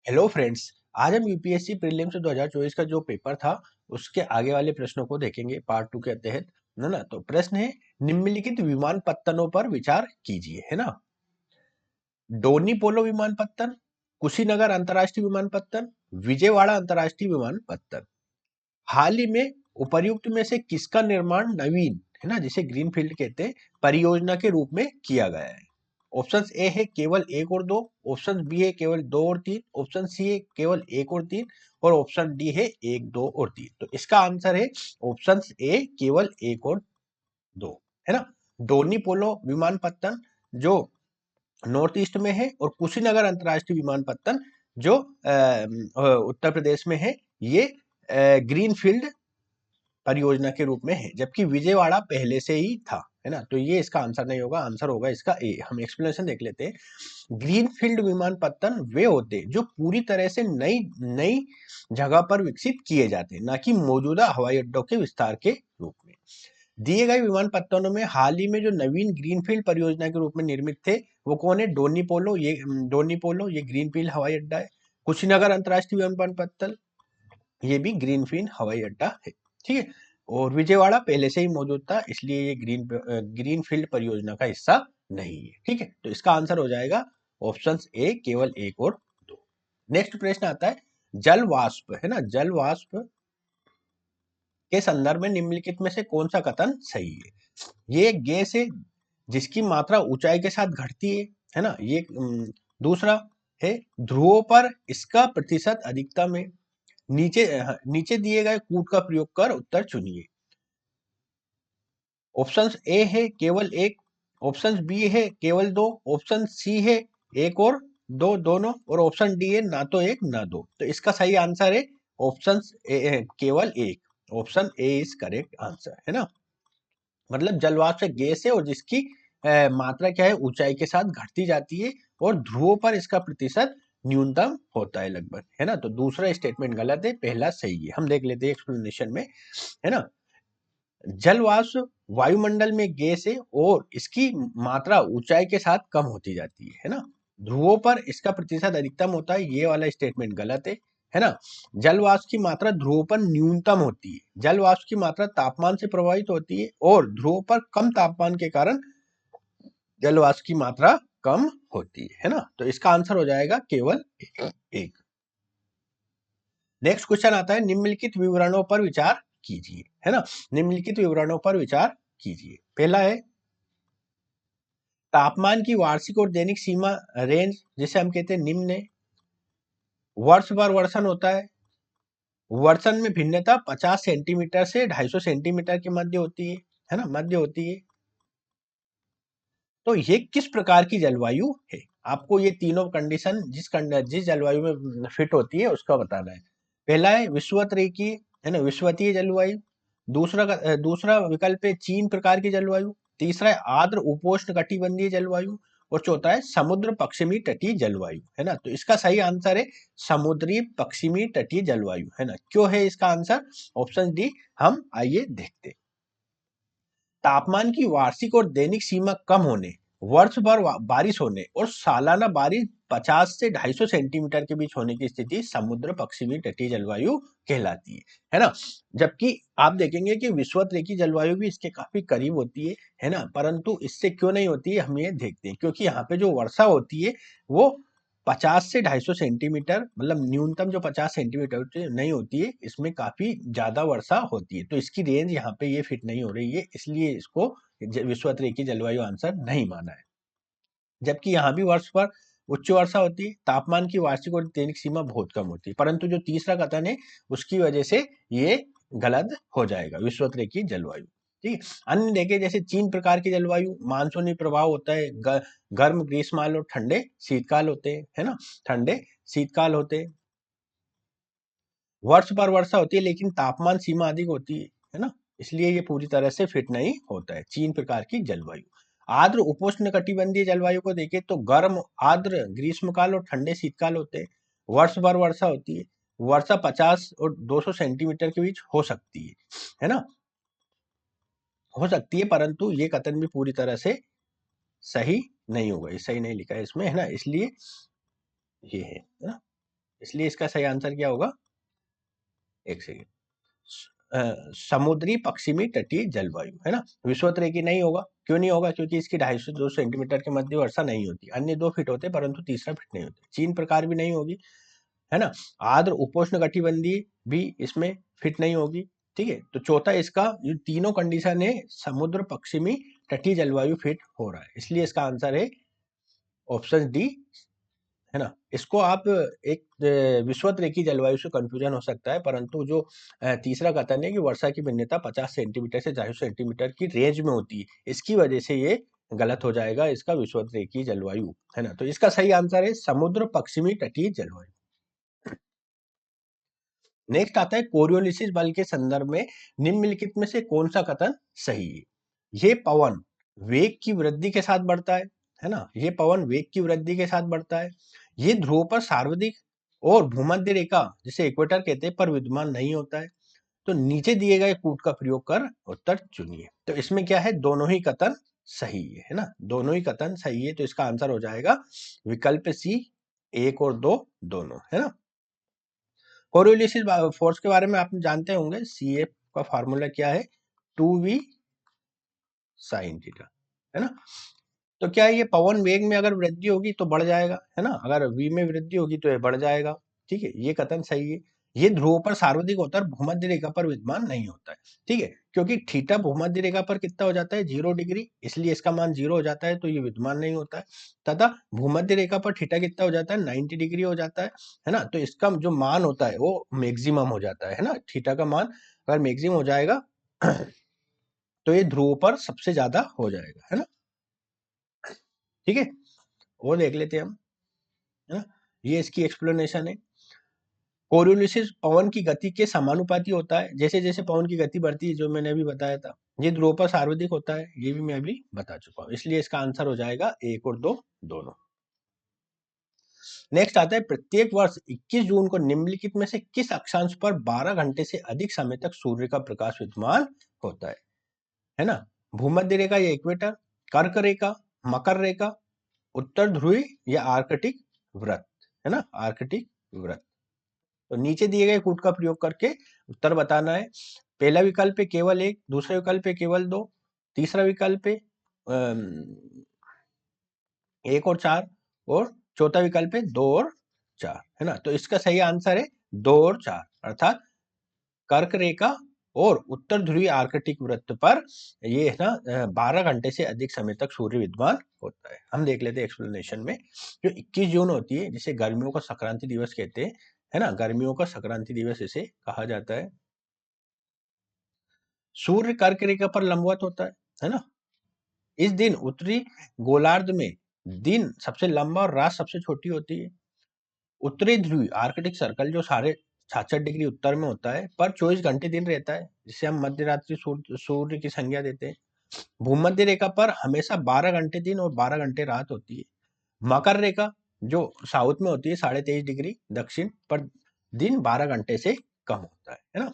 Hello friends. आज हम UPSC prelims 2024 का जो पेपर था उसके आगे वाले प्रश्नों को देखेंगे पार्ट 2 के तहत, है ना। तो प्रश्न है, निम्नलिखित विमान पत्तनों पर विचार कीजिए, है ना। डोनी पोलो विमानपत्तन, कुशीनगर अंतर्राष्ट्रीय विमानपत्तन, विजयवाड़ा अंतर्राष्ट्रीय विमानपत्तन। हाल ही में उपर्युक्त में से किसका निर्माण नवीन, है ना, जिसे ग्रीनफील्ड कहते हैं, परियोजना के रूप में किया गया है। ऑप्शन ए है केवल एक और दो, ऑप्शन बी है केवल दो और तीन, ऑप्शन सी है केवल एक और तीन, और ऑप्शन डी है एक दो और तीन। तो इसका आंसर है ऑप्शन ए केवल एक और दो, है ना। डोनी पोलो विमानपत्तन जो नॉर्थ ईस्ट में है, और कुशीनगर अंतर्राष्ट्रीय विमानपत्तन जो उत्तर प्रदेश में है, ये ग्रीनफील्ड परियोजना के रूप में है, जबकि विजयवाड़ा पहले से ही था, है ना। तो ये इसका आंसर नहीं होगा, आंसर होगा इसका ए। हम एक्सप्लेनेशन देख लेते हैं। ग्रीनफील्ड विमानपत्तन वे होते हैं जो पूरी तरह से नई नई जगह पर विकसित किए जाते हैं, ना कि मौजूदा हवाई अड्डों के विस्तार के रूप में। दिए गए विमानपत्तनों में हाल ही में जो नवीन ग्रीनफील्ड परियोजना के रूप में निर्मित थे वो कौन है? डोनी पोलो ये ग्रीनफील्ड हवाई अड्डा है। कुशीनगर अंतर्राष्ट्रीय विमानपत्तन ये भी ग्रीनफील्ड हवाई अड्डा है, ठीक है। और विजयवाड़ा पहले से ही मौजूद था, इसलिए ये ग्रीनफील्ड परियोजना का हिस्सा नहीं है, ठीक है। तो इसका आंसर हो जाएगा ऑप्शन ए केवल एक और दो। नेक्स्ट प्रश्न आता है, जल वाष्प, है ना, जल वाष्प के संदर्भ में निम्नलिखित में से कौन सा कथन सही है? ये एक गैस है जिसकी मात्रा ऊंचाई के साथ घटती है ना। ये दूसरा है, ध्रुवों पर इसका प्रतिशत अधिकतम है। नीचे दिए गए कूट का प्रयोग कर उत्तर चुनिए। ऑप्शन ए है केवल एक, ऑप्शन बी है केवल दो, ऑप्शन सी है एक और दो दोनों, और ऑप्शन डी है ना तो एक ना दो। तो इसका सही आंसर है ऑप्शन ए केवल एक। Option A is correct answer, है ना। मतलब जलवाष्प से गैस है और जिसकी मात्रा क्या है, ऊंचाई के साथ घटती जाती है, और ध्रुवों पर इसका प्रतिशत न्यूनतम होता है लगभग, है ना। तो दूसरा स्टेटमेंट गलत है, पहला सही है। हम देख लेते हैं एक्सप्लेनेशन में, है ना। जलवाष्प वायुमंडल में गैस है और इसकी मात्रा ऊंचाई के साथ कम होती जाती है ना। ध्रुवों पर इसका प्रतिशत अधिकतम होता है, ये वाला स्टेटमेंट गलत है ना। जलवाष्प की मात्रा ध्रुवों पर न्यूनतम होती है। जलवाष्प की मात्रा तापमान से प्रभावित होती है, और ध्रुवों पर कम तापमान के कारण जलवाष्प की मात्रा कम होती है ना। तो इसका आंसर हो जाएगा केवल एक। नेक्स्ट क्वेश्चन आता है, निम्नलिखित विवरणों पर विचार कीजिए, है ना। निम्नलिखित विवरणों पर विचार कीजिए। पहला है, तापमान की वार्षिक और दैनिक सीमा रेंज जिसे हम कहते हैं निम्न है। वर्ष भर वर्षण होता है। वर्षण में भिन्नता 50 सेंटीमीटर से 250 सेंटीमीटर के मध्य होती है ना, मध्य होती है। तो ये किस प्रकार की जलवायु है? आपको ये तीनों कंडीशन जिस जलवायु में फिट होती है उसका बताना है। पहला है विषुवत रेखीय, है ना, विषुवतीय जलवायु। दूसरा विकल्प है चीन प्रकार की जलवायु। तीसरा है आर्द्र उपोष्ण कटिबंधीय जलवायु। और चौथा है समुद्र पश्चिमी तटीय जलवायु, है ना। तो इसका सही आंसर है समुद्री पश्चिमी तटीय जलवायु, है ना। क्यों है इसका आंसर? ऑप्शन डी हम आइए देखते। तापमान की वार्षिक और दैनिक सीमा कम होने, वर्ष भर बारिश होने, और सालाना बारिश 50 से 250 सेंटीमीटर के बीच होने की स्थिति समुद्र पश्चिमी तटीय जलवायु कहलाती है ना। जबकि आप देखेंगे कि विषुवत रेखीय जलवायु भी इसके काफी करीब होती है ना। परंतु इससे क्यों नहीं होती है हम ये देखते हैं, क्योंकि यहाँ पे जो वर्षा होती है वो 50 से 250 सेंटीमीटर, मतलब न्यूनतम जो 50 सेंटीमीटर नहीं होती है, इसमें काफी ज्यादा वर्षा होती है। तो इसकी रेंज यहाँ पे ये फिट नहीं हो रही है, इसलिए इसको विषुवत रेखीय जलवायु आंसर नहीं माना है। जबकि यहाँ भी वर्ष पर उच्च वर्षा होती है, तापमान की वार्षिक और दैनिक सीमा बहुत कम होती है। परंतु जो तीसरा कथन है उसकी वजह से ये गलत हो जाएगा, विषुवत रेखीय जलवायु, ठीक है। अन्य देखे जैसे चीन प्रकार की जलवायु, मानसूनी प्रभाव होता है, गर्म ग्रीष्मकाल और ठंडे शीतकाल होते हैं, है ना। ठंडे शीतकाल होते हैं, वर्ष पर वर्षा होती है लेकिन तापमान सीमा अधिक होती है ना। इसलिए ये पूरी तरह से फिट नहीं होता है चीन प्रकार की जलवायु। आर्द्र उपोष्ण कटिबंधीय जलवायु को देखें तो गर्म आर्द्र ग्रीष्मकाल और ठंडे शीतकाल होते हैं। वर्ष भर वर्षा होती है। वर्षा 50 और 200 सेंटीमीटर के बीच हो सकती है ना, हो सकती है। परंतु ये कथन भी पूरी तरह से सही नहीं होगा, ये सही नहीं लिखा है इसमें, है ना। इसलिए ये है ना। इसलिए इसका सही आंसर क्या होगा, एक सेकेंड, समुद्री पश्चिमी तटीय जलवायु, है ना। विषुवत रेखी नहीं होगा, क्यों नहीं होगा, क्योंकि इसकी 250 से 200 सेंटीमीटर के मध्य वर्षा नहीं होती, अन्य 2 फीट होते परंतु तीसरा फीट नहीं होते। चीन प्रकार भी नहीं होगी, है ना। आर्द्र उपोष्ण कटिबंधीय भी इसमें फिट नहीं होगी, ठीक है। तो चौथा इसका ये तीनों कंडीशन है, समुद्र पश्चिमी तटीय जलवायु फिट हो रहा है, इसलिए इसका आंसर है ऑप्शन डी, है ना। इसको आप एक विषुवत रेखी जलवायु से कंफ्यूजन हो सकता है, परंतु जो तीसरा कथन है कि वर्षा की भिन्नता 50 सेंटीमीटर से 250 सेंटीमीटर की रेंज में होती है, इसकी वजह से ये गलत हो जाएगा, इसका विषुवत रेखी जलवायु, है ना। तो इसका सही आंसर है समुद्र पश्चिमी तटीय जलवायु। नेक्स्ट आता है कोरियोलिसिस बल के संदर्भ में निम्नलिखित में से कौन सा कथन सही है। ये पवन वेग की वृद्धि के साथ बढ़ता है ना, ये पवन वेग की वृद्धि के साथ बढ़ता है, ये ध्रुव पर सार्वधिक और भूमध्य रेखा जिसे इक्वेटर कहते हैं पर विद्यमान नहीं होता है। तो नीचे दिए गए कूट का प्रयोग कर उत्तर चुनिए। तो इसमें क्या है, दोनों ही कथन सही है ना, दोनों ही कथन सही है, तो इसका आंसर हो जाएगा विकल्प सी, 1 और 2 दोनों, है ना। कोरियोलिसिस फोर्स के बारे में आप जानते होंगे, CF का फार्मूला क्या है, 2v sin थीटा, है ना। तो क्या है, ये पवन वेग में अगर वृद्धि होगी तो बढ़ जाएगा, है ना, अगर v में वृद्धि होगी तो ये बढ़ जाएगा, ठीक है, ये कथन सही है। ये ध्रुव पर सार्वधिक होता है, भूमध्य रेखा पर विद्यमान नहीं होता है, ठीक है, क्योंकि थीटा भूमध्य रेखा पर कितना हो जाता है, 0 डिग्री, इसलिए इसका मान 0 हो जाता है, तो ये विद्यमान नहीं होता है। तथा भूमध्य रेखा पर थीटा कितना हो जाता है, 90 डिग्री हो जाता है ना। तो इसका जो मान होता है वो मैक्सिमम हो जाता है ना, थीटा का मान अगर मैक्सिमम हो जाएगा तो ये ध्रुव पर सबसे ज्यादा हो जाएगा, है ना, ठीक है। और देख लेते हैं हम, है ना, ये इसकी एक्सप्लेनेशन है। कोरियोलिसिस पवन की गति के समानुपाती होता है, जैसे जैसे पवन की गति बढ़ती है, जो मैंने अभी बताया था। ये ध्रुव पर सार्वधिक होता है, ये भी मैं अभी बता चुका हूँ, इसलिए इसका आंसर हो जाएगा 1 और 2 दोनों। नेक्स्ट आता है, प्रत्येक वर्ष 21 जून को निम्नलिखित में से किस अक्षांश पर 12 घंटे से अधिक समय तक सूर्य का प्रकाश विद्यमान होता है ना। भूमध्य रेखा या इक्वेटर, कर्क रेखा, मकर रेखा, उत्तर ध्रुवी या आर्कटिक वृत्त, है ना, आर्कटिक वृत्त। तो नीचे दिए गए कूट का प्रयोग करके उत्तर बताना है। पहला विकल्प है केवल 1, दूसरा विकल्प है केवल 2, तीसरा विकल्प है 1 और 4, और चौथा विकल्प है 2 और 4, है ना। तो इसका सही आंसर है 2 और 4, अर्थात कर्क रेखा और उत्तर ध्रुवीय आर्कटिक वृत्त पर ये है ना 12 घंटे से अधिक समय तक सूर्य विद्यमान होता है। हम देख लेते हैं एक्सप्लेनेशन में। जो 21 जून होती है, जिसे गर्मियों का संक्रांति दिवस कहते हैं, है ना, गर्मियों का संक्रांति दिवस इसे कहा जाता है। सूर्य कर्क रेखा पर लंबवत होता है ना। इस दिन उत्तरी गोलार्ध में दिन सबसे लंबा और रात सबसे छोटी होती है। उत्तरी ध्रुव आर्कटिक सर्कल जो साढ़े 66 डिग्री उत्तर में होता है, पर 24 घंटे दिन रहता है, जिसे हम मध्य रात्रि सूर्य की संज्ञा देते हैं। भूमध्य रेखा पर हमेशा 12 घंटे दिन और 12 घंटे रात होती है। मकर रेखा जो साउथ में होती है, 23.5 डिग्री दक्षिण पर दिन 12 घंटे से कम होता है ना।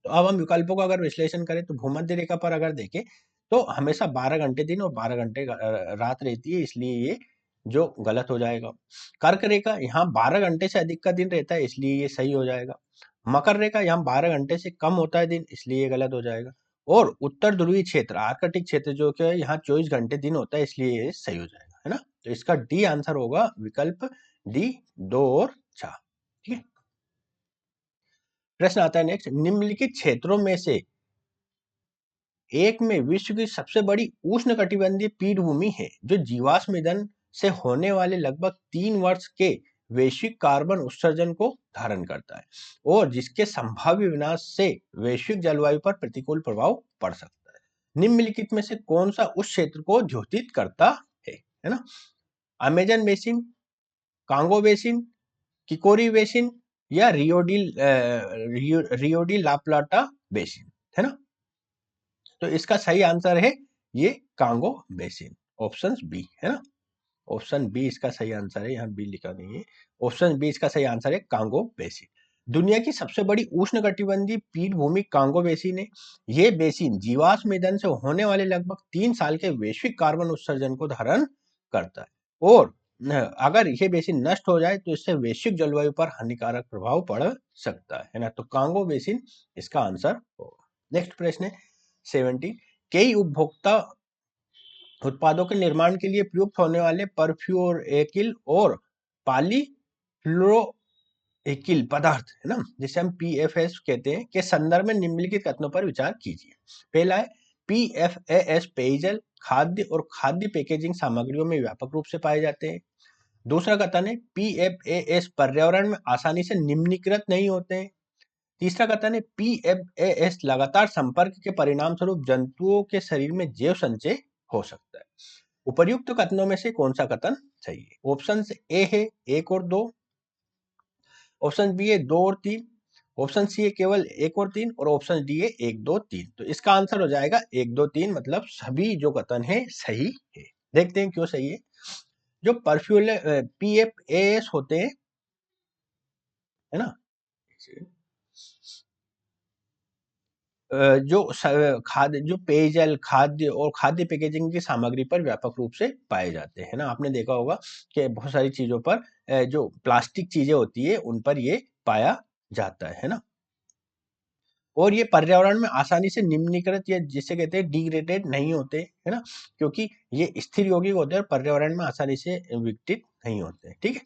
तो अब हम विकल्पों का अगर विश्लेषण करें तो भूमध्य रेखा पर अगर देखें तो हमेशा 12 घंटे दिन और 12 घंटे रात रहती है, इसलिए ये जो गलत हो जाएगा। कर्क रेखा यहाँ 12 घंटे से अधिक का दिन रहता है, इसलिए ये सही हो जाएगा। मकर रेखा यहाँ 12 घंटे से कम होता है दिन, इसलिए ये गलत हो जाएगा। और उत्तर ध्रुवीय क्षेत्र आर्कटिक क्षेत्र जो कि यहाँ 24 घंटे दिन होता है, इसलिए ये सही हो जाएगा, है ना। तो इसका डी आंसर होगा विकल्प डी, 2 और 4, ठीक है। प्रश्न आता है नेक्स्ट, निम्नलिखित क्षेत्रों में से एक में विश्व की सबसे बड़ी उष्णकटिबंधीय पीठभूमि है, जो जीवाश्म ईंधन से होने वाले लगभग 3 वर्ष के वैश्विक कार्बन उत्सर्जन को धारण करता है, और जिसके संभाव्य विनाश से वैश्विक जलवायु पर प्रतिकूल प्रभाव पड़ सकता है। निम्नलिखित में से कौन सा उस क्षेत्र को द्योतित करता है ना। Amazon basin, Congo basin, Kikori basin या रियोडी लाप्लाटा बेसिन, है ना। तो इसका सही आंसर है ये कांगो बेसिन, ऑप्शन बी, है ना। ऑप्शन बी इसका सही आंसर है, यहाँ बी लिखा नहीं है, ऑप्शन बी इसका सही आंसर है कांगो बेसिन। दुनिया की सबसे बड़ी उष्णकटिबंधीय पीठभूमि कांगो बेसिन है। ये बेसिन जीवाश्म ईंधन से होने वाले लगभग 3 साल के वैश्विक कार्बन उत्सर्जन को धारण करता है, और अगर ये बेसिन नष्ट हो जाए तो इससे वैश्विक जलवायु पर हानिकारक प्रभाव पड़ सकता है ना। तो कांगो बेसिन इसका आंसर होगा। नेक्स्ट प्रश्न है 70। कई उपभोक्ता उत्पादों के निर्माण के लिए प्रयुक्त होने वाले परफ्यूरेकिल और पॉलीफ्लोरोएकिल पदार्थ है ना, जिसे हम पीएफएस कहते हैं, के संदर्भ में निम्नलिखित कथनों पर विचार कीजिए। पहला है पीएफएस पेयजल, खाद्य और खाद्य पैकेजिंग सामग्रियों में व्यापक रूप से पाए जाते हैं। दूसरा कथन है पीएफएस पर्यावरण में आसानी से निम्नीकृत नहीं होते हैं। तीसरा कथन है पीएफएस लगातार संपर्क के परिणाम स्वरूप जंतुओं के शरीर में जैव संचय हो सकता है। उपर्युक्त कथनों में से कौन सा कथन सही है? ऑप्शन ए है 1 और 2, ऑप्शन बी है 2 और 3, ऑप्शन सी है केवल 1 और 3 और ऑप्शन डी है 1 2 3। तो इसका आंसर हो जाएगा 1 2 3, मतलब सभी जो कथन है सही है। देखते हैं क्यों सही है। जो परफ्यूल पीएफएस होते हैं, है ना, जो खाद्य, जो पेयजल, खाद्य और खाद्य पैकेजिंग की सामग्री पर व्यापक रूप से पाए जाते हैं ना। आपने देखा होगा कि बहुत सारी चीजों पर जो प्लास्टिक चीजें होती है उन पर ये पाया जाता है ना। और ये पर्यावरण में आसानी से निम्नीकृत या जिसे कहते हैं डिग्रेडेड नहीं होते, है ना, क्योंकि ये स्थिर यौगिक होते हैं और पर्यावरण में आसानी से विघटित नहीं होते। ठीक है।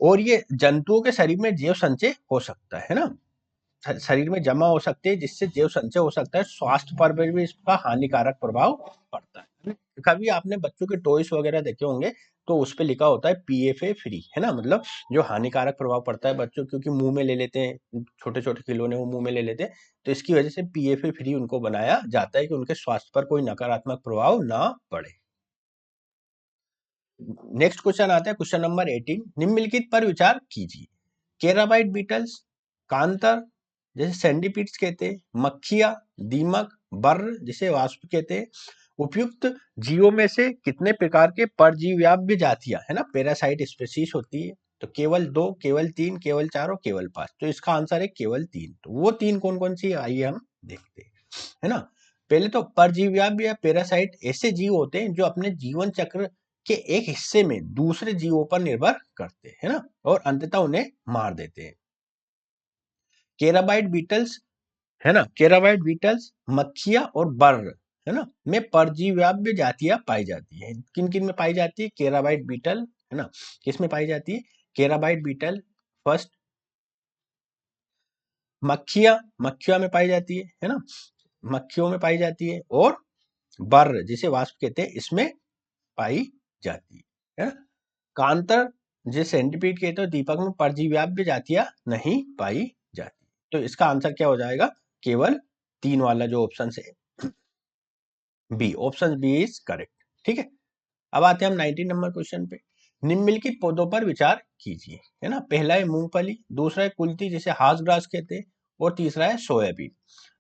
और ये जंतुओं के शरीर में जैव संचय हो सकता है ना, शरीर में जमा हो सकते हैं, जिससे जैव संचय हो सकता है। स्वास्थ्य पर भी इसका हानिकारक प्रभाव पड़ता है। कभी आपने बच्चों के टॉयज वगैरह देखे होंगे तो उस पे लिखा होता है पीएफए फ्री, है ना, मतलब जो हानिकारक प्रभाव पड़ता है बच्चों, क्योंकि मुंह में ले लेते हैं, छोटे छोटे खिलौने वो मुंह में ले लेते हैं, तो इसकी वजह से पीएफए फ्री उनको बनाया जाता है कि उनके स्वास्थ्य पर कोई नकारात्मक प्रभाव ना पड़े। नेक्स्ट क्वेश्चन आता है क्वेश्चन नंबर 18। निम्नलिखित पर विचार कीजिए। केराबाइट बीटल्स, कांतर जैसे सैंडीपीड्स कहते हैं, मक्खियां, दीमक, बर्र जिसे वास्प कहते हैं, उपयुक्त जीवों में से कितने प्रकार के परजीव्याभ्य जातियां, है ना, पैरासाइट स्पीशीज होती है? तो केवल 2, केवल 3, केवल 4 और केवल 5। तो इसका आंसर है केवल 3। तो वो 3 कौन कौन सी, आइए हम देखते हैं, है ना। पहले तो परजीव्याभ्य या पैरासाइट ऐसे जीव होते हैं जो अपने जीवन चक्र के एक हिस्से में दूसरे जीवों पर निर्भर करते हैं, है ना, और अंततः उन्हें मार देते हैं। केराबाइट बीटल्स, है ना, केराबाइट बीटल्स, मक्खियां और बर्र, है ना, में परजीव्याभ्य जातियां पाई जाती हैं। किन किन में पाई जाती है? केराबाइट बीटल, है ना, किस में पाई जाती है? केराबाइट बीटल फर्स्ट, मक्खियां, मक्खियों में पाई जाती है ना, मक्खियों में पाई जाती है, और बर्र जिसे वास्प कहते हैं इसमें पाई जाती है ना? कांतर जिसे सेंटीपीड कहते हैं, दीपक में परजीव्याभ्य जातियां नहीं पाई जाती। तो इसका आंसर क्या हो जाएगा? केवल 3 वाला जो ऑप्शन है, b, option b is correct. ठीक है। अब आते हैं हम 19 नंबर क्वेश्चन पे। निम्नलिखित पौधों पर विचार कीजिए, है ना। पहला है मूंगफली, दूसरा है कुल्थी जिसे हास ग्रास कहते हैं, और तीसरा है सोयाबीन।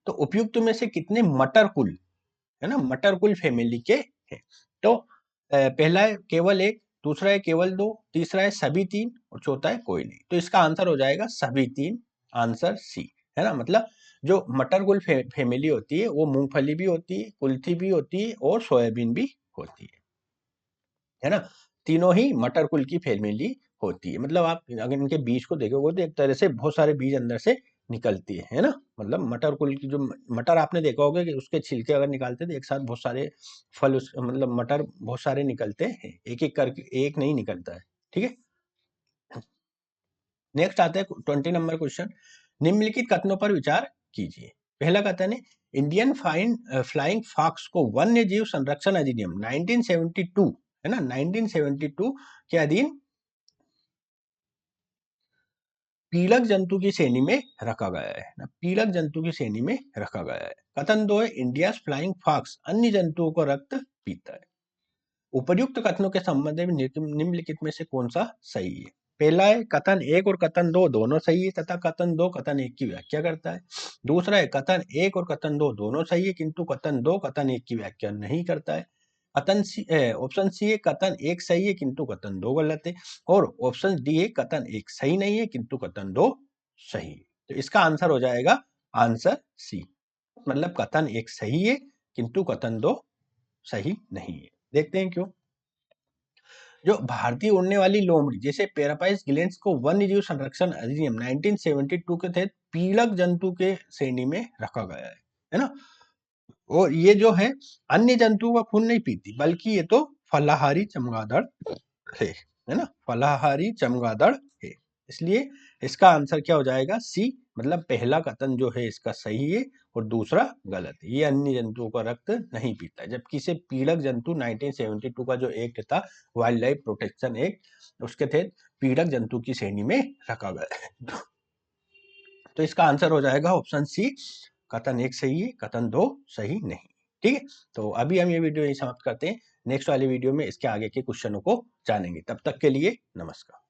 तो उपयुक्त में से कितने मटर कुल, है ना, मटर कुल फैमिली के हैं? तो पहला है केवल 1, दूसरा है केवल 2, तीसरा है सभी 3 और चौथा है कोई नहीं। तो इसका आंसर हो जाएगा सभी 3, आंसर सी, है ना। मतलब जो मटर कुल फैमिली होती है वो मूंगफली भी होती है, कुल्थी भी होती है और सोयाबीन भी होती है ना। तीनों ही मटर कुल की फैमिली होती है। मतलब आप अगर इनके बीज को देखोगे तो एक तरह से बहुत सारे बीज अंदर से निकलती है ना। मतलब मटर कुल की जो मटर आपने देखा होगा कि उसके छिलके अगर निकालते तो एक साथ बहुत सारे फल उस मतलब मटर बहुत सारे निकलते हैं, एक एक करके एक नहीं निकलता है। ठीक है। नेक्स्ट आता है 20 नंबर क्वेश्चन। निम्नलिखित कथनों पर विचार कीजिए। पहला कथन है इंडियन फ्लाइंग फॉक्स को वन्य जीव संरक्षण अधिनियम 1972, है ना, 1972 के अधीन पीलक जंतु की श्रेणी में रखा गया है ना, पीलक जंतु की श्रेणी में रखा गया है। कथन 2 है इंडिया फ्लाइंग फॉक्स अन्य जंतुओं को रक्त पीता है। उपर्युक्त कथनों के संबंध में निम्नलिखित में से कौन सा सही है? पहला है कथन 1 और कथन 2 दोनों सही है तथा कथन 2 कथन 1 की व्याख्या करता है। दूसरा है कथन 1 और कथन 2 दोनों सही है किंतु कथन 2 कथन 1 की व्याख्या नहीं करता है। कथन सी, ऑप्शन सी है कथन 1 सही है किंतु कथन 2 गलत है, और ऑप्शन डी है कथन 1 सही नहीं है किंतु कथन 2 सही है। तो इसका आंसर हो जाएगा आंसर सी, मतलब कथन 1 सही है किंतु कथन 2 सही नहीं है। देखते हैं क्यों। जो भारतीय उड़ने वाली लोमड़ी जैसे पैरापाइस गिलेंट्स को वन्यजीव संरक्षण अधिनियम 1972 के तहत पीड़क जंतु के श्रेणी में रखा गया है ना। और ये जो है अन्य जंतुओं का खून नहीं पीती, बल्कि ये तो फलाहारी चमगादड़ है ना, फलाहारी चमगादड़ है। इसलिए इसका आंसर क्या हो जाएगा, सी, मतलब पहला कथन जो है इसका सही है और दूसरा गलत है। ये अन्य जंतुओं का रक्त नहीं पीता, जबकि इसे पीड़क जंतु 1972 का जो एक्ट था, वाइल्ड लाइफ प्रोटेक्शन एक्ट, उसके तहत पीड़क जंतु की श्रेणी में रखा गया है। तो इसका आंसर हो जाएगा ऑप्शन सी, कथन 1 सही है, कथन 2 सही नहीं। ठीक है, तो अभी हम ये वीडियो यहीं समाप्त करते हैं। नेक्स्ट वाली वीडियो में इसके आगे के क्वेश्चनों को जानेंगे। तब तक के लिए नमस्कार।